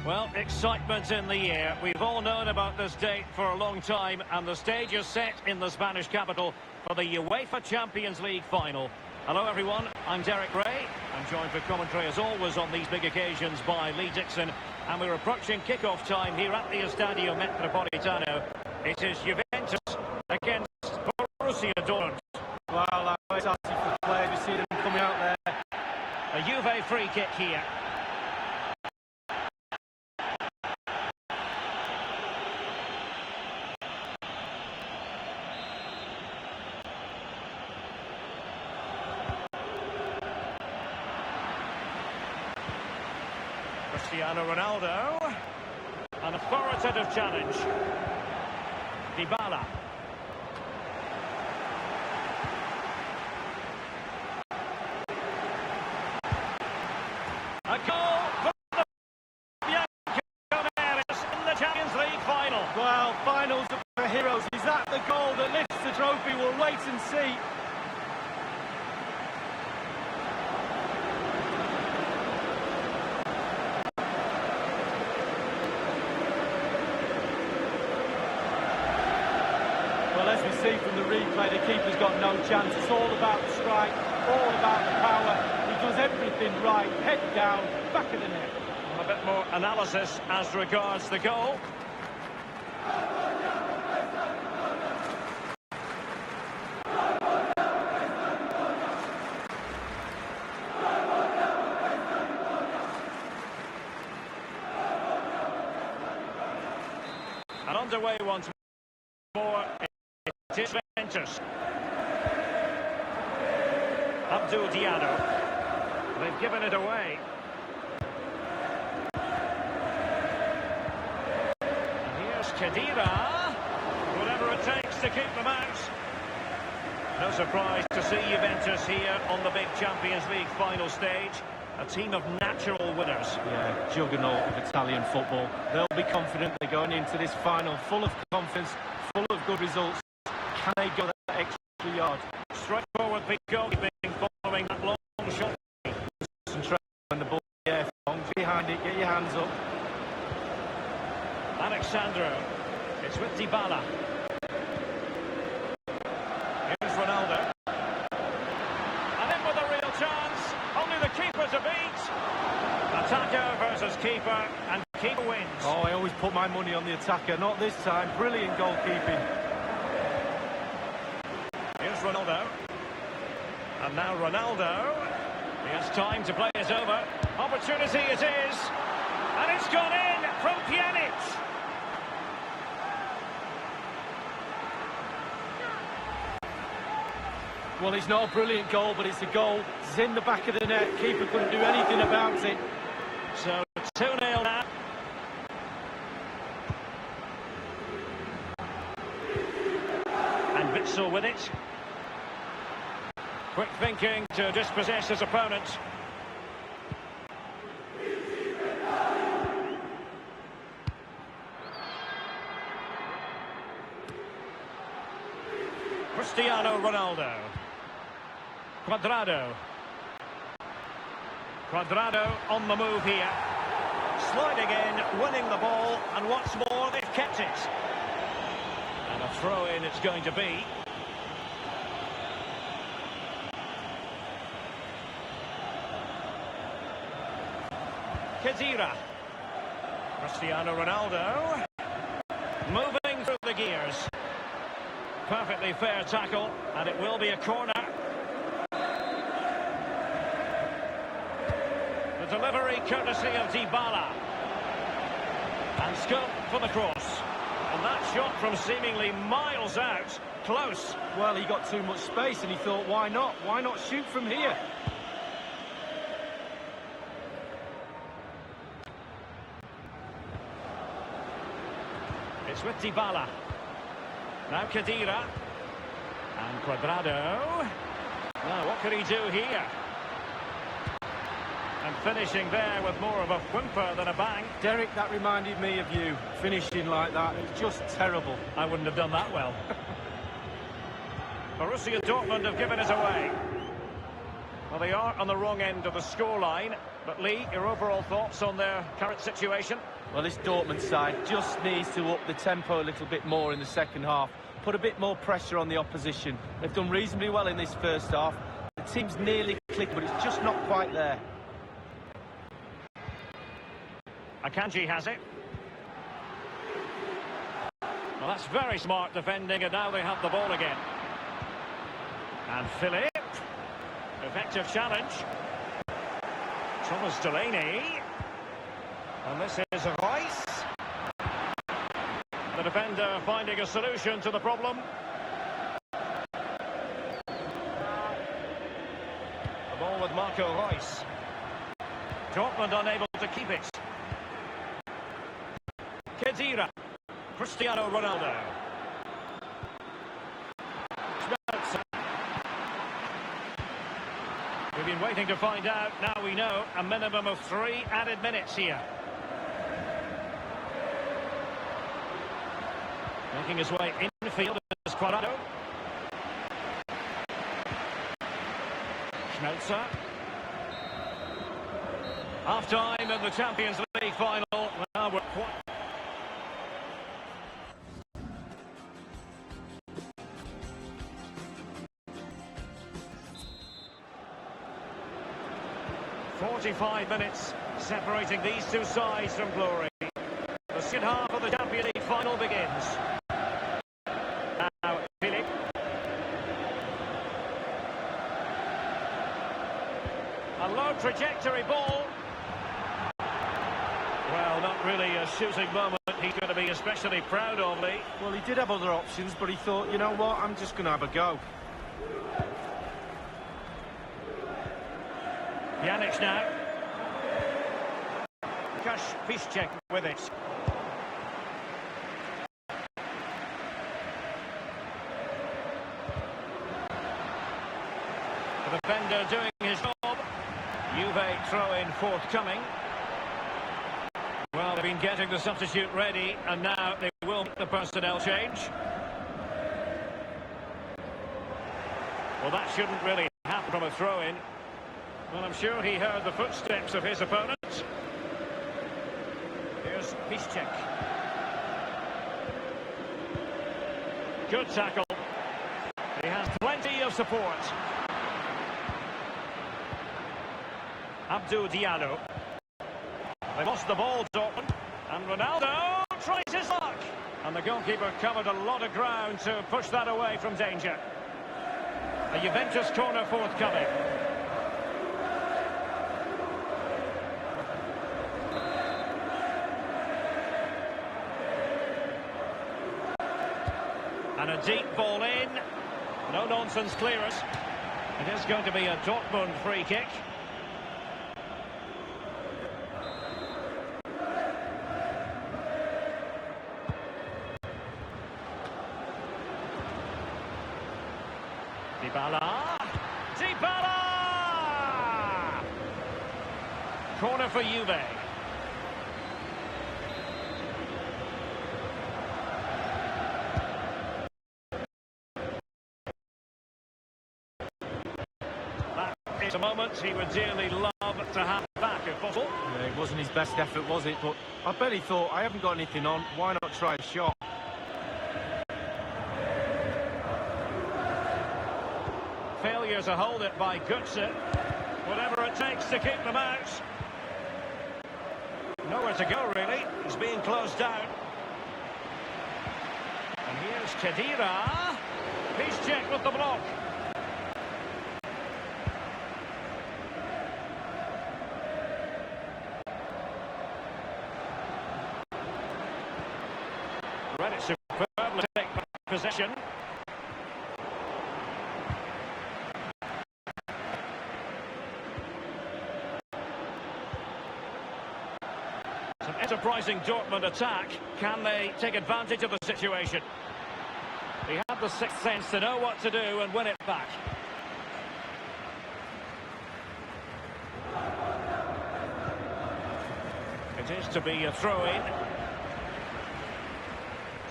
Well, excitement in the air. We've all known about this date for a long time, and the stage is set in the Spanish capital for the UEFA Champions League final. Hello everyone, I'm Derek Ray. I'm joined for commentary as always on these big occasions by Lee Dixon, and we're approaching kick-off time here at the Estadio Metropolitano. It is Juventus against Borussia Dortmund. Well, I'm excited for the players. You see them coming out there. A Juve free kick here. Cristiano Ronaldo. An authoritative challenge. Dybala. A goal for the Bianconera's in the Champions League final. Well, finals are for heroes. Is that the goal that lifts the trophy? We'll wait and see. Well, as we see from the replay, the keeper's got no chance. It's all about the strike, all about the power. He does everything right, head down, back of the net. A bit more analysis as regards the goal. And underway once more. It is Juventus. Abdul Diallo. They've given it away. Here's Khedira. Whatever it takes to keep them out. No surprise to see Juventus here on the big Champions League final stage. A team of natural winners. Yeah, juggernaut of Italian football. They'll be confident they're going into this final full of confidence, full of good results. Can they go that extra yard? Straightforward big goalkeeping following that long shot. Concentrate when the ball in the air, behind it, get your hands up. Alexandro. It's with Dybala. Here's Ronaldo. And in with a real chance. Only the keeper to beat. Attacker versus keeper, and keeper wins. Oh, I always put my money on the attacker. Not this time. Brilliant goalkeeping. Here's Ronaldo. And now Ronaldo. He has time to play it over. Opportunity it is. And it's gone in from Pjanic. Well, it's not a brilliant goal, but it's a goal. It's in the back of the net. Keeper couldn't do anything about it. So 2-0 now. And Witsel with it. Quick thinking to dispossess his opponent. Cristiano Ronaldo. Cuadrado. Cuadrado on the move here. Sliding in, winning the ball, and what's more, they've kept it. And a throw-in it's going to be. Khedira. Cristiano Ronaldo. Moving through the gears. Perfectly fair tackle, and it will be a corner. The delivery courtesy of Dybala. And scope for the cross. And that shot from seemingly miles out, close. Well, he got too much space and he thought, why not? Why not shoot from here? It's with Dybala. Now Khedira. And Cuadrado. Now, what could he do here? And finishing there with more of a whimper than a bang. Derek, that reminded me of you, finishing like that. It's just terrible. I wouldn't have done that well. Borussia Dortmund have given it away. Well, they are on the wrong end of the scoreline. But Lee, your overall thoughts on their current situation? Well, this Dortmund side just needs to up the tempo a little bit more in the second half. Put a bit more pressure on the opposition. They've done reasonably well in this first half. The team's nearly clicked, but it's just not quite there. Akanji has it. Well, that's very smart defending, and now they have the ball again. And Philip. Effective challenge. Thomas Delaney. And this is Rice. The defender finding a solution to the problem. The ball with Marco Reus. Dortmund unable to keep it. Khedira. Cristiano Ronaldo. Schmelzer. We've been waiting to find out. Now we know a minimum of 3 added minutes here. Making his way infield is Quadrado. Schmelzer. Half-time in the Champions League final. Now we're quite... "45 minutes separating these two sides from glory. The second half of the Champions League final begins. Now, Philip. A low trajectory ball. Well, not really a shooting moment he's going to be especially proud of, Lee. Well, he did have other options, but he thought, you know what, I'm just going to have a go. Pjanic now. Piszczek with it. The defender doing his job. Juve throw-in forthcoming. Well, they've been getting the substitute ready, and now they will make the personnel change. Well, that shouldn't really happen from a throw-in. Well, I'm sure he heard the footsteps of his opponent. Here's Piszczek. Good tackle. He has plenty of support. Abdou Diallo. They lost the ball, Dortmund. And Ronaldo tries his luck. And the goalkeeper covered a lot of ground to push that away from danger. A Juventus corner forthcoming. And a deep ball in. No-nonsense clearance. It is going to be a Dortmund free kick. Dybala! Corner for Juve. That is a moment he would dearly love to have back if possible. Yeah, it wasn't his best effort, was it? But I bet he thought, I haven't got anything on, why not try a shot? Failure to hold it by Götze. Whatever it takes to keep them out. Nowhere to go, really. He's being closed down. And here's Khedira. Piszczek with the block. Read it superbly to take back possession. Some enterprising Dortmund attack. Can they take advantage of the situation? He had the sixth sense to know what to do and win it back. It is to be a throw-in.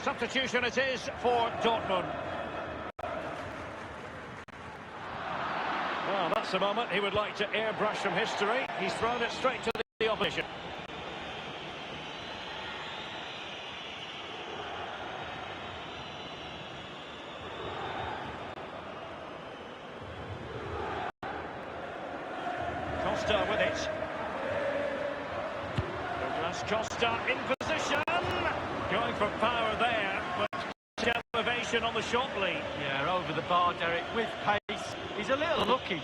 Substitution it is for Dortmund. Well, that's a moment he would like to airbrush from history. He's thrown it straight to the opposition. Costa with it. Douglas Costa in position. Going for power there, but elevation on the shot lead. Yeah, over the bar, Derek, with pace. He's a little lucky.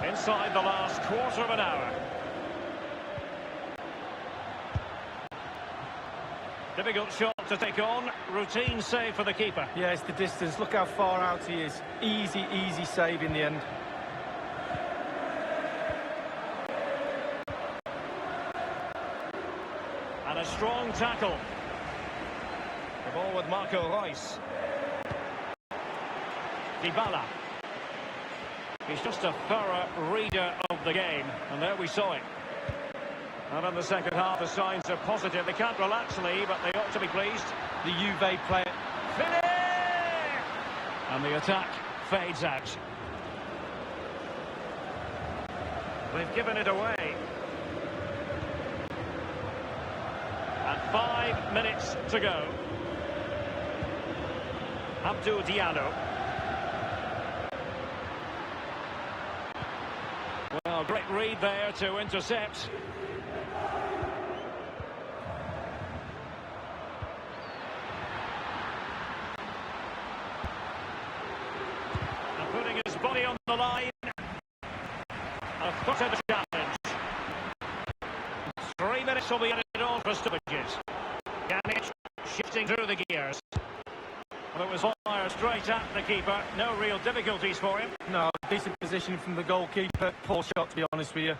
Inside the last quarter of an hour. Difficult shot to take on. Routine save for the keeper. Yeah, it's the distance. Look how far out he is. Easy, easy save in the end. And a strong tackle. The ball with Marco Reus. Dybala. He's just a thorough reader of the game, and there we saw it. And in the second half, the signs are positive. They can't relax, Lee, but they ought to be pleased. The Juve player. Finish! And the attack fades out. They've given it away. And 5 minutes to go. Abdou Diallo. Well, great read there to intercept. And putting his body on the line. A foot of the challenge. 3 minutes will be added on for stoppages. Pjanic shifting through the gears. Well, it was fired straight at the keeper. No real difficulties for him. No, decent position from the goalkeeper. Poor shot, to be honest with you.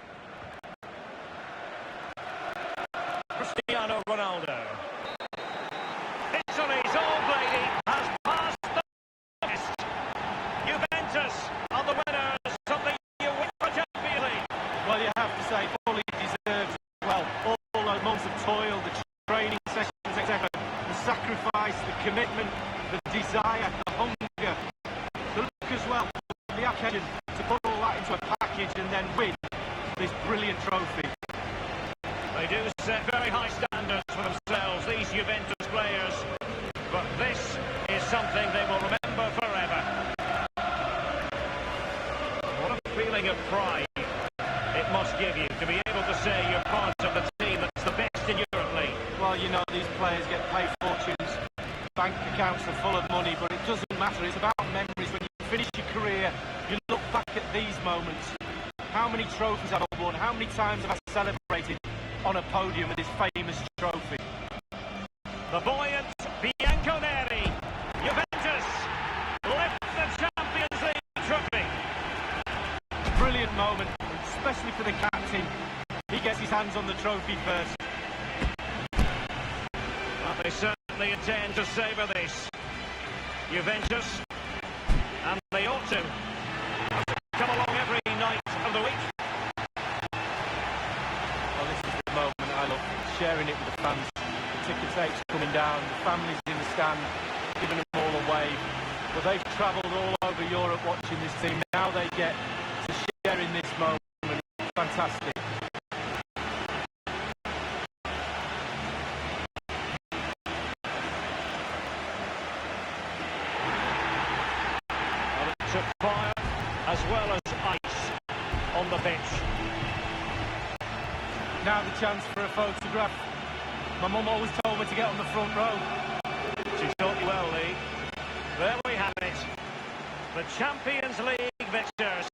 Cristiano Ronaldo. Italy's old lady has passed the test. Juventus are the winners of the UEFA Champions League. Well, you have to say, fully deserved. Well, all those months of toil, the training sessions, etc. The sacrifice, the commitment, the desire, the hunger, the look as well, the occasion to put all that into a package and then win this brilliant trophy. They do set very high standards for themselves, these Juventus players, but this is something they will remember forever. What a feeling of pride it must give you to be able to say you're part of the team that's the best in Europe League. Well, you know, these players get paid fortunes. Bank accounts are full of money, but it doesn't matter. It's about memories. When you finish your career, you look back at these moments. How many trophies have I won? How many times have I celebrated on a podium with this famous trophy? The buoyant Bianconeri. Juventus lift the Champions League trophy. Brilliant moment, especially for the captain. He gets his hands on the trophy first. Well, they certainly intend to savour this. Juventus, and they ought to come along every night of the week. Well, this is the moment I love, sharing it with the fans. The ticket tapes coming down, the families in the stand, giving them all a wave. But they've travelled all over Europe watching this team. Now they get to share in this moment. Fantastic. Took fire as well as ice on the pitch. Now the chance for a photograph. My mum always told me to get on the front row. She taught you well, Lee. There we have it. The Champions League victors.